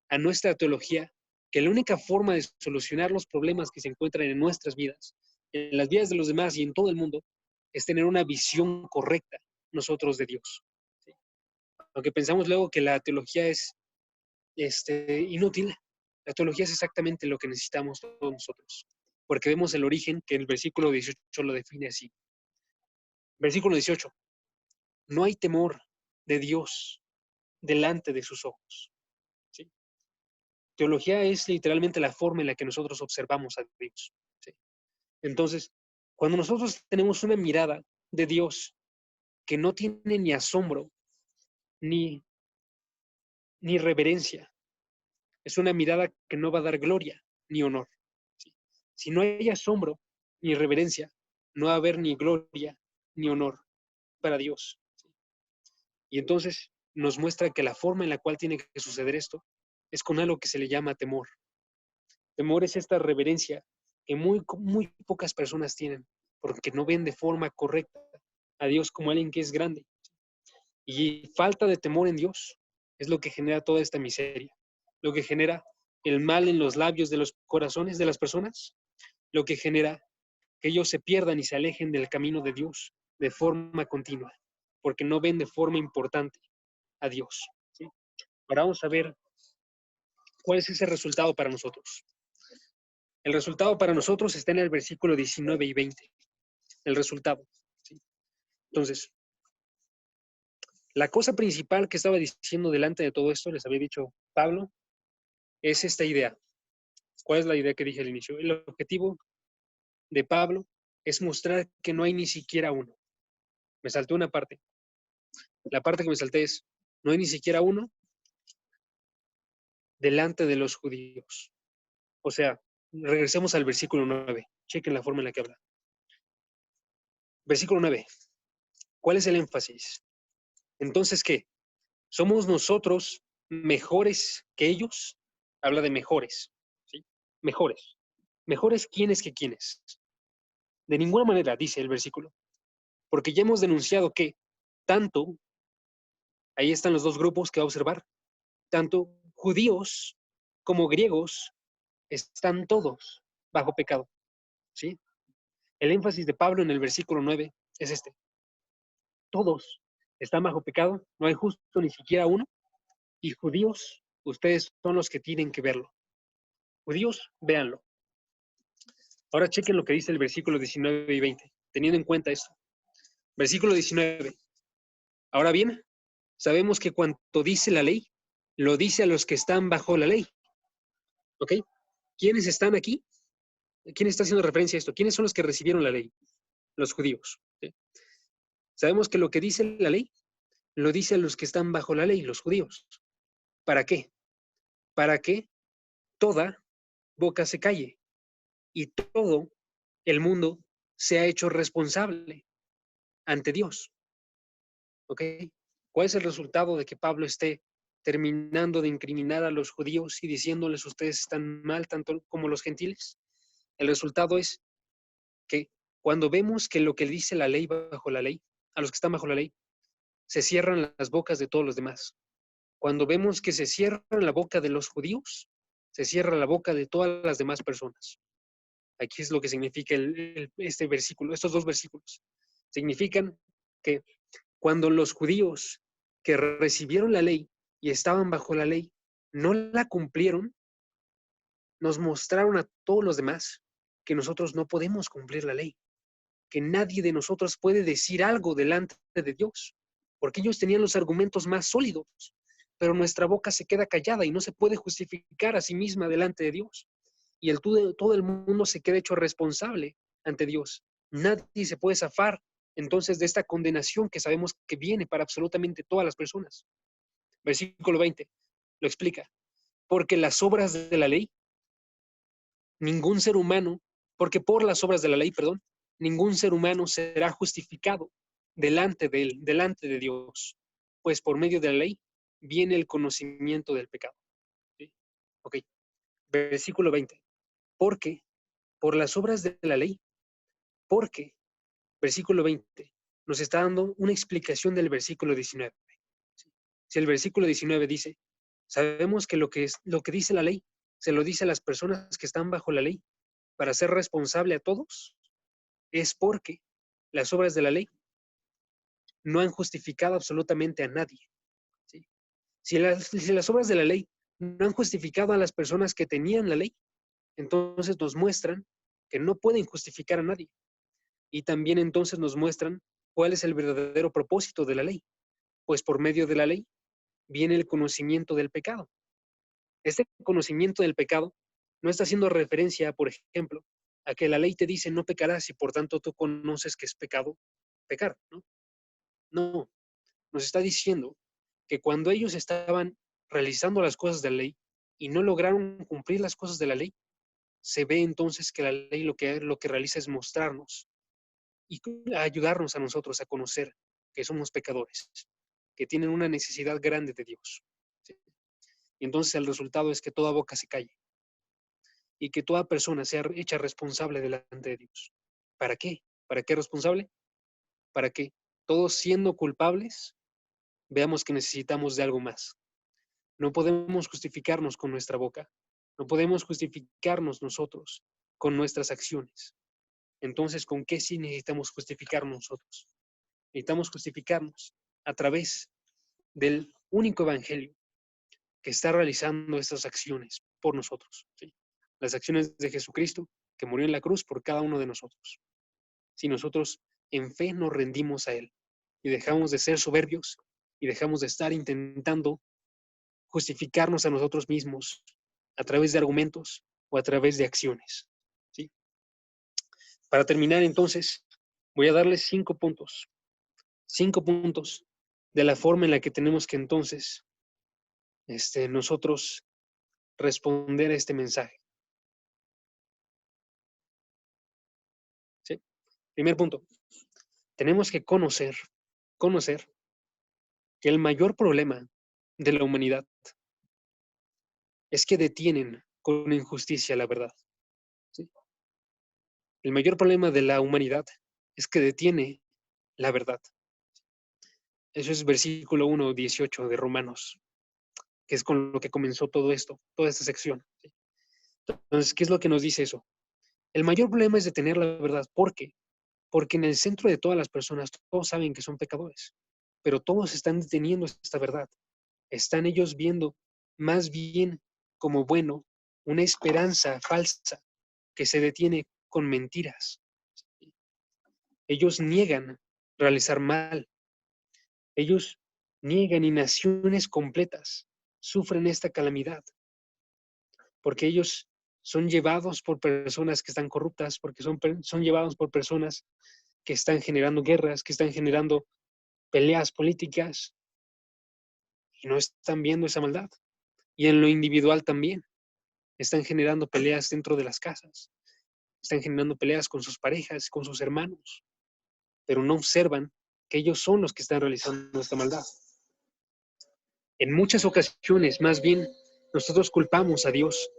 Speaker 1: a nuestra teología, que la única forma de solucionar los problemas que se encuentran en nuestras vidas, en las vidas de los demás y en todo el mundo, es tener una visión correcta nosotros de Dios. ¿Sí? Aunque pensamos luego que la teología es inútil, la teología es exactamente lo que necesitamos todos nosotros, porque vemos el origen que el versículo 18 lo define así. Versículo 18. No hay temor de Dios delante de sus ojos. ¿Sí? Teología es literalmente la forma en la que nosotros observamos a Dios. ¿Sí? Entonces, cuando nosotros tenemos una mirada de Dios que no tiene ni asombro, ni, ni reverencia, es una mirada que no va a dar gloria ni honor. ¿Sí? Si no hay asombro ni reverencia, no va a haber ni gloria ni honor para Dios. ¿Sí? Y entonces nos muestra que la forma en la cual tiene que suceder esto es con algo que se le llama temor. Temor es esta reverencia que muy pocas personas tienen, porque no ven de forma correcta a Dios como alguien que es grande. Y falta de temor en Dios es lo que genera toda esta miseria, lo que genera el mal en los labios de los corazones de las personas, lo que genera que ellos se pierdan y se alejen del camino de Dios de forma continua, porque no ven de forma importante a Dios. ¿Sí? Ahora vamos a ver cuál es ese resultado para nosotros. El resultado para nosotros está en el versículo 19 y 20. El resultado. ¿Sí? Entonces, la cosa principal que estaba diciendo delante de todo esto, les había dicho Pablo, es esta idea. ¿Cuál es la idea que dije al inicio? El objetivo de Pablo es mostrar que no hay ni siquiera uno. Me salté una parte. La parte que me salté es, no hay ni siquiera uno delante de los judíos. O sea, regresemos al versículo 9. Chequen la forma en la que habla. Versículo 9. ¿Cuál es el énfasis? Entonces, ¿qué? ¿Somos nosotros mejores que ellos? Habla de mejores, ¿sí? Mejores. mejores quiénes que quiénes. De ninguna manera, dice el versículo, porque ya hemos denunciado que tanto, ahí están los dos grupos que va a observar, tanto judíos como griegos están todos bajo pecado, ¿sí? El énfasis de Pablo en el versículo 9 es este. Todos están bajo pecado, no hay justo ni siquiera uno, y judíos, ustedes son los que tienen que verlo. Judíos, véanlo. Ahora chequen lo que dice el versículo 19 y 20, teniendo en cuenta esto. Versículo 19. Ahora bien, sabemos que cuanto dice la ley, lo dice a los que están bajo la ley. ¿Ok? ¿Quiénes están aquí? ¿Quién está haciendo referencia a esto? ¿Quiénes son los que recibieron la ley? Los judíos. ¿Sí? Sabemos que lo que dice la ley, lo dice a los que están bajo la ley, los judíos. ¿Para qué? Para que toda boca se calle y todo el mundo sea hecho responsable ante Dios. ¿Ok? ¿Cuál es el resultado de que Pablo esté terminando de incriminar a los judíos y diciéndoles ustedes están mal tanto como los gentiles? El resultado es que cuando vemos que lo que dice la ley bajo la ley, a los que están bajo la ley, se cierran las bocas de todos los demás. Cuando vemos que se cierra la boca de los judíos, se cierra la boca de todas las demás personas. Aquí es lo que significa este versículo, estos dos versículos. Significan que cuando los judíos que recibieron la ley y estaban bajo la ley no la cumplieron, nos mostraron a todos los demás que nosotros no podemos cumplir la ley, que nadie de nosotros puede decir algo delante de Dios, porque ellos tenían los argumentos más sólidos, pero nuestra boca se queda callada y no se puede justificar a sí misma delante de Dios. Y todo el mundo se queda hecho responsable ante Dios. Nadie se puede zafar entonces de esta condenación que sabemos que viene para absolutamente todas las personas. Versículo 20 lo explica. Porque las obras de la ley, ningún ser humano, porque por las obras de la ley, perdón, ningún ser humano será justificado delante de él, delante de Dios, pues por medio de la ley viene el conocimiento del pecado. ¿Sí? Ok, versículo 20. Porque por las obras de la ley, porque, versículo 20, nos está dando una explicación del versículo 19. Si el versículo 19 dice, sabemos que lo que dice la ley, se lo dice a las personas que están bajo la ley para ser responsable a todos, es porque las obras de la ley no han justificado absolutamente a nadie. ¿Sí? Si las obras de la ley no han justificado a las personas que tenían la ley, entonces nos muestran que no pueden justificar a nadie. Y también entonces nos muestran cuál es el verdadero propósito de la ley. Pues por medio de la ley viene el conocimiento del pecado. Este conocimiento del pecado no está haciendo referencia, por ejemplo, a que la ley te dice no pecarás y por tanto tú conoces que es pecado pecar, ¿no? No, nos está diciendo que cuando ellos estaban realizando las cosas de la ley y no lograron cumplir las cosas de la ley, se ve entonces que la ley lo que realiza es mostrarnos y ayudarnos a nosotros a conocer que somos pecadores, que tienen una necesidad grande de Dios. ¿Sí? Y entonces el resultado es que toda boca se calle y que toda persona sea hecha responsable delante de Dios. ¿Para qué? ¿Para qué responsable? Para que todos siendo culpables veamos que necesitamos de algo más. No podemos justificarnos con nuestra boca. No podemos justificarnos nosotros con nuestras acciones. Entonces, ¿con qué sí necesitamos justificarnos nosotros? Necesitamos justificarnos a través del único evangelio que está realizando estas acciones por nosotros. ¿Sí? Las acciones de Jesucristo que murió en la cruz por cada uno de nosotros. Si nosotros en fe nos rendimos a Él y dejamos de ser soberbios y dejamos de estar intentando justificarnos a nosotros mismos a través de argumentos o a través de acciones. ¿Sí? Para terminar, entonces, voy a darles 5 puntos. 5 puntos de la forma en la que tenemos que entonces nosotros responder a este mensaje. ¿Sí? Primer punto. Tenemos que conocer que el mayor problema de la humanidad es que detienen con injusticia la verdad. ¿Sí? El mayor problema de la humanidad es que detiene la verdad. Eso es versículo 1:18 de Romanos, que es con lo que comenzó todo esto, toda esta sección. Entonces, ¿qué es lo que nos dice eso? El mayor problema es detener la verdad. ¿Por qué? Porque en el centro de todas las personas, todos saben que son pecadores, pero todos están deteniendo esta verdad. Están ellos viendo más bien como bueno una esperanza falsa que se detiene con mentiras. Ellos niegan realizar mal. Ellos niegan y naciones completas sufren esta calamidad porque ellos son llevados por personas que están corruptas, porque son llevados por personas que están generando guerras, que están generando peleas políticas y no están viendo esa maldad. Y en lo individual también. Están generando peleas dentro de las casas. Están generando peleas con sus parejas, con sus hermanos. Pero no observan que ellos son los que están realizando esta maldad. En muchas ocasiones, más bien, nosotros culpamos a Dios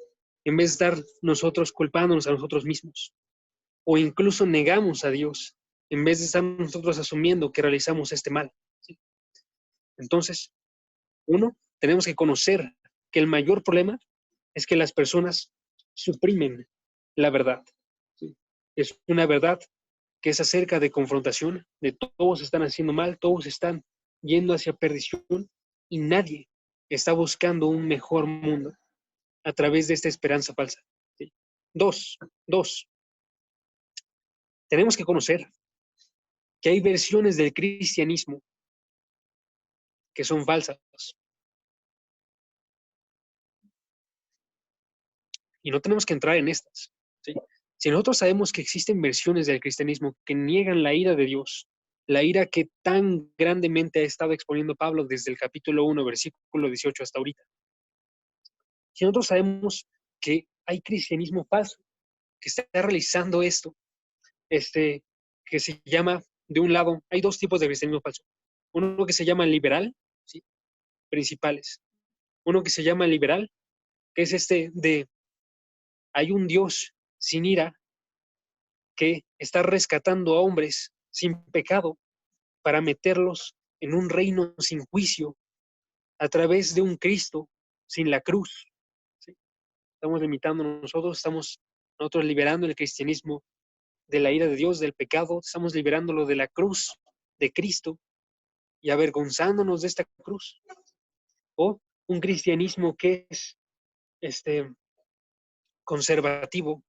Speaker 1: en vez de estar nosotros culpándonos a nosotros mismos. O incluso negamos a Dios en vez de estar nosotros asumiendo que realizamos este mal. ¿Sí? Entonces, uno, tenemos que conocer que el mayor problema es que las personas suprimen la verdad. ¿Sí? Es una verdad que es acerca de confrontación, de todos están haciendo mal, todos están yendo hacia perdición y nadie está buscando un mejor mundo a través de esta esperanza falsa. ¿Sí? Dos, tenemos que conocer que hay versiones del cristianismo que son falsas y no tenemos que entrar en estas. ¿Sí? Si nosotros sabemos que existen versiones del cristianismo que niegan la ira de Dios, la ira que tan grandemente ha estado exponiendo Pablo desde el capítulo 1, versículo 18 hasta ahorita. Si nosotros sabemos que hay cristianismo falso que está realizando esto, que se llama, de un lado, hay dos tipos de cristianismo falso. Uno que se llama liberal, ¿sí? Principales. Uno que se llama liberal, que es hay un Dios sin ira que está rescatando a hombres sin pecado para meterlos en un reino sin juicio a través de un Cristo sin la cruz. ¿Sí? Estamos limitando nosotros, estamos nosotros liberando el cristianismo de la ira de Dios, del pecado, estamos liberándolo de la cruz de Cristo y avergonzándonos de esta cruz. O un cristianismo que es conservativo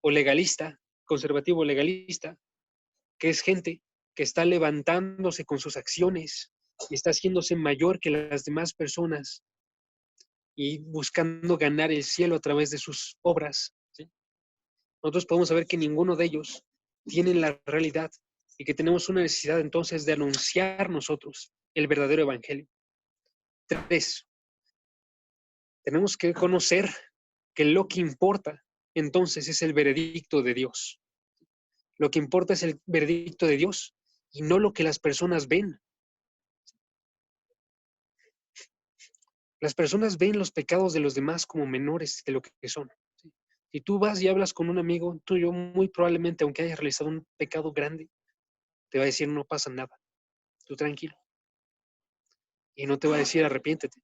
Speaker 1: o legalista, conservativo o legalista, que es gente que está levantándose con sus acciones y está haciéndose mayor que las demás personas y buscando ganar el cielo a través de sus obras. ¿Sí? Nosotros podemos saber que ninguno de ellos tiene la realidad y que tenemos una necesidad entonces de anunciar nosotros el verdadero evangelio. 3. Tenemos que conocer que lo que importa entonces es el veredicto de Dios. Lo que importa es el veredicto de Dios y no lo que las personas ven. Las personas ven los pecados de los demás como menores de lo que son. ¿Sí? Si tú vas y hablas con un amigo tuyo, muy probablemente, aunque hayas realizado un pecado grande, te va a decir no pasa nada, tú tranquilo. Y no te va a decir arrepiéntete.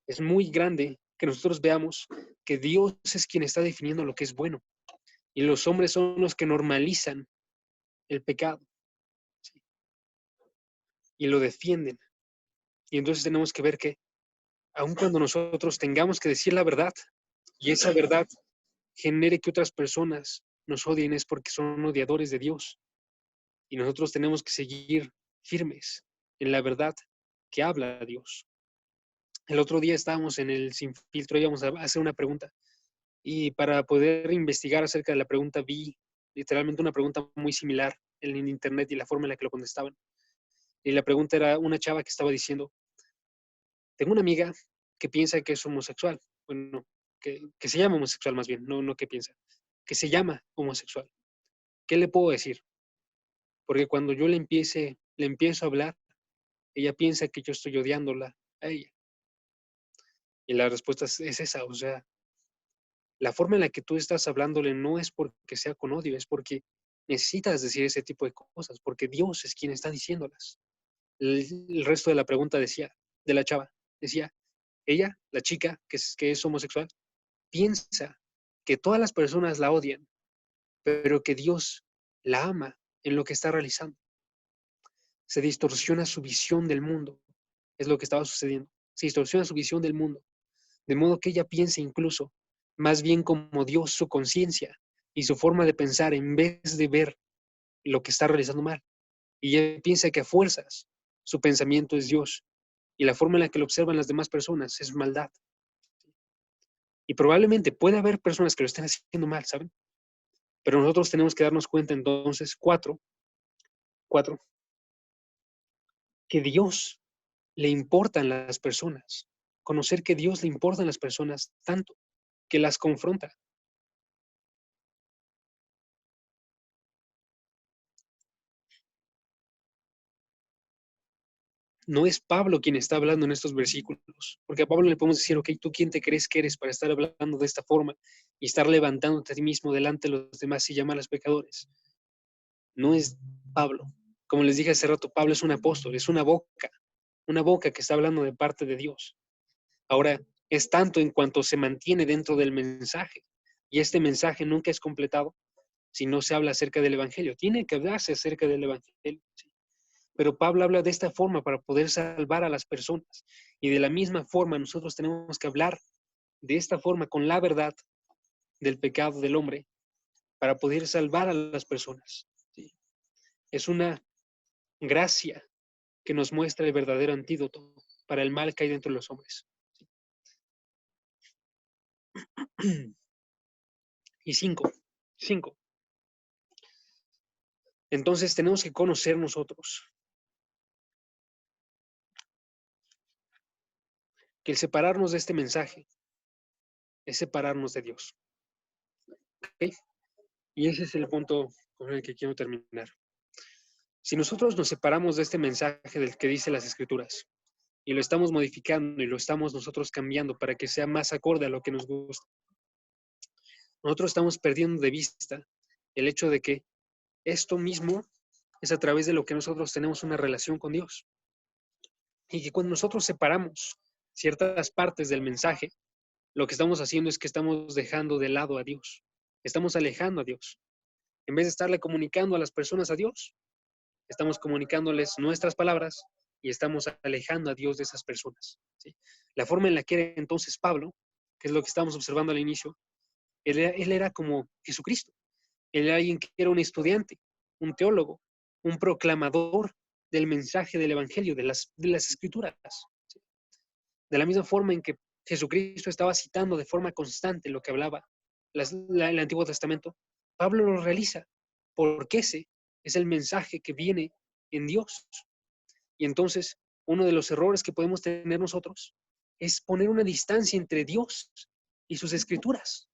Speaker 1: Es muy grande que nosotros veamos que Dios es quien está definiendo lo que es bueno. Y los hombres son los que normalizan el pecado. ¿Sí? Y lo defienden. Y entonces tenemos que ver que aun cuando nosotros tengamos que decir la verdad y esa verdad genere que otras personas nos odien es porque son odiadores de Dios. Y nosotros tenemos que seguir firmes en la verdad que habla Dios. El otro día estábamos en el Sin Filtro, íbamos a hacer una pregunta. Y para poder investigar acerca de la pregunta, vi literalmente una pregunta muy similar en internet y la forma en la que lo contestaban. Y la pregunta era una chava que estaba diciendo, tengo una amiga que piensa que es homosexual. Bueno, que se llama homosexual más bien, no que piensa. Que se llama homosexual. ¿Qué le puedo decir? Porque cuando yo le empiezo a hablar, ella piensa que yo estoy odiándola a ella. Y la respuesta es esa, o sea, La forma en la que tú estás hablándole no es porque sea con odio, es porque necesitas decir ese tipo de cosas, porque Dios es quien está diciéndolas. El resto de la pregunta decía, de la chava, decía, ella, la chica que es homosexual, piensa que todas las personas la odian, pero que Dios la ama en lo que está realizando. Se distorsiona su visión del mundo, es lo que estaba sucediendo. Se distorsiona su visión del mundo, de modo que ella piense incluso más bien como Dios su conciencia y su forma de pensar en vez de ver lo que está realizando mal. Y ella piensa que a fuerzas su pensamiento es Dios y la forma en la que lo observan las demás personas es maldad. Y probablemente puede haber personas que lo estén haciendo mal, ¿saben? Pero nosotros tenemos que darnos cuenta entonces, cuatro, que Dios le importan las personas. Conocer que Dios le importan las personas tanto que las confronta. No es Pablo quien está hablando en estos versículos, porque a Pablo le podemos decir, ok, ¿tú quién te crees que eres para estar hablando de esta forma y estar levantándote a ti mismo delante de los demás y llamar a los pecadores? No es Pablo. Como les dije hace rato, Pablo es un apóstol, es una boca que está hablando de parte de Dios. Ahora, es tanto en cuanto se mantiene dentro del mensaje, y este mensaje nunca es completado si no se habla acerca del Evangelio. Tiene que hablarse acerca del Evangelio, ¿sí? Pero Pablo habla de esta forma para poder salvar a las personas, y de la misma forma nosotros tenemos que hablar de esta forma con la verdad del pecado del hombre para poder salvar a las personas, ¿sí? Es una gracia que nos muestra el verdadero antídoto para el mal que hay dentro de los hombres. Y cinco. Entonces tenemos que conocer nosotros que el separarnos de este mensaje es separarnos de Dios. ¿Okay? Y ese es el punto con el que quiero terminar. Si nosotros nos separamos de este mensaje del que dice las Escrituras y lo estamos modificando y lo estamos nosotros cambiando para que sea más acorde a lo que nos gusta, nosotros estamos perdiendo de vista el hecho de que esto mismo es a través de lo que nosotros tenemos una relación con Dios. Y que cuando nosotros separamos ciertas partes del mensaje, lo que estamos haciendo es que estamos dejando de lado a Dios. Estamos alejando a Dios. En vez de estarle comunicando a las personas a Dios, estamos comunicándoles nuestras palabras y estamos alejando a Dios de esas personas, ¿sí? La forma en la que era entonces Pablo, que es lo que estábamos observando al inicio, él era como Jesucristo. Él era alguien que era un estudiante, un teólogo, un proclamador del mensaje del Evangelio, de las Escrituras, ¿sí? De la misma forma en que Jesucristo estaba citando de forma constante lo que hablaba el Antiguo Testamento, Pablo lo realiza porque ese es el mensaje que viene en Dios. Y entonces, uno de los errores que podemos tener nosotros es poner una distancia entre Dios y sus escrituras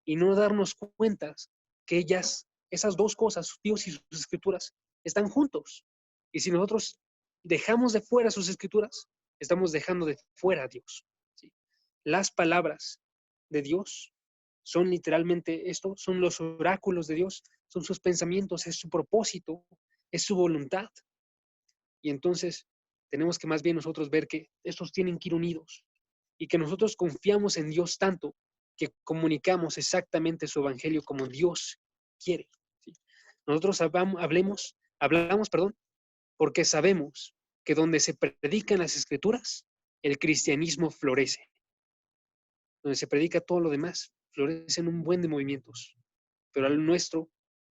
Speaker 1: y no darnos cuenta que esas dos cosas, Dios y sus escrituras, están juntos. Y si nosotros dejamos de fuera sus escrituras, estamos dejando de fuera a Dios, ¿sí? Las palabras de Dios son literalmente esto, son los oráculos de Dios, son sus pensamientos, es su propósito, es su voluntad. Y entonces tenemos que más bien nosotros ver que estos tienen que ir unidos y que nosotros confiamos en Dios tanto que comunicamos exactamente su evangelio como Dios quiere, ¿sí? Nosotros hablamos, porque sabemos que donde se predican las escrituras, el cristianismo florece. Donde se predica todo lo demás, florecen un buen de movimientos. Pero al nuestro,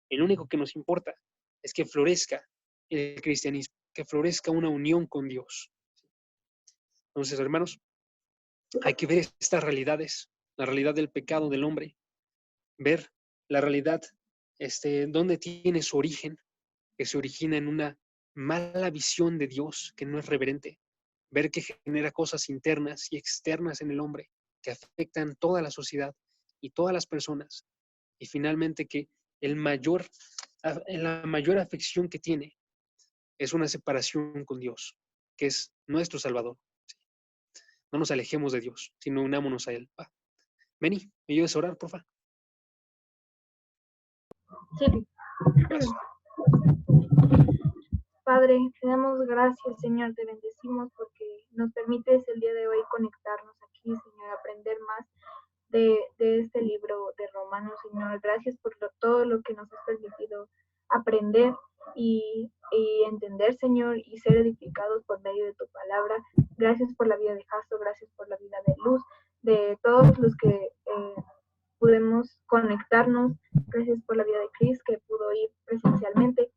Speaker 1: el único que nos importa es que florezca el cristianismo, que florezca una unión con Dios. Entonces, hermanos, hay que ver estas realidades, la realidad del pecado del hombre, ver la realidad, dónde tiene su origen, que se origina en una mala visión de Dios que no es reverente, ver que genera cosas internas y externas en el hombre que afectan toda la sociedad y todas las personas, y finalmente que la mayor afección que tiene es una separación con Dios, que es nuestro Salvador. No nos alejemos de Dios, sino unámonos a Él. Meni, ¿me ayudas a orar, por favor?
Speaker 3: Sí.
Speaker 1: Gracias.
Speaker 3: Padre, te damos gracias, Señor, te bendecimos porque nos permites el día de hoy conectarnos aquí, Señor, aprender más de este libro de Romanos, Señor. Gracias por todo lo que nos has permitido aprender y entender, Señor, y ser edificados por medio de tu palabra. Gracias por la vida de Jaso, gracias por la vida de Luz, de todos los que pudimos conectarnos. Gracias por la vida de Chris, que pudo ir presencialmente.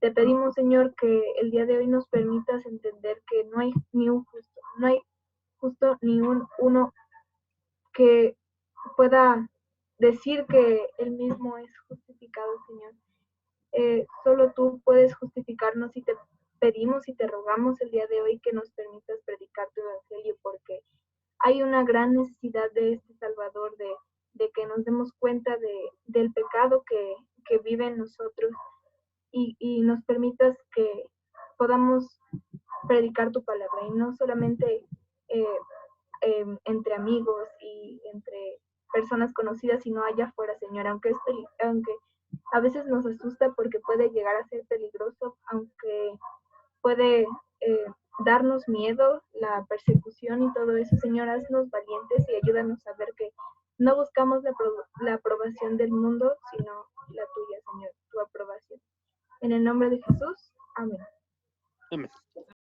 Speaker 3: Te pedimos, Señor, que el día de hoy nos permitas entender que no hay ni un justo, no hay justo ni uno que pueda decir que él mismo es justificado, Señor. Solo tú puedes justificarnos y te pedimos y te rogamos el día de hoy que nos permitas predicar tu evangelio, porque hay una gran necesidad de este Salvador, de que nos demos cuenta del pecado que vive en nosotros y nos permitas que podamos predicar tu palabra y no solamente entre amigos y entre personas conocidas, sino allá afuera, Señor, aunque a veces nos asusta porque puede llegar a ser peligroso, aunque puede darnos miedo, la persecución y todo eso, Señor, haznos valientes y ayúdanos a ver que no buscamos la aprobación del mundo, sino la tuya, Señor, tu aprobación. En el nombre de Jesús, amén.
Speaker 1: Amén.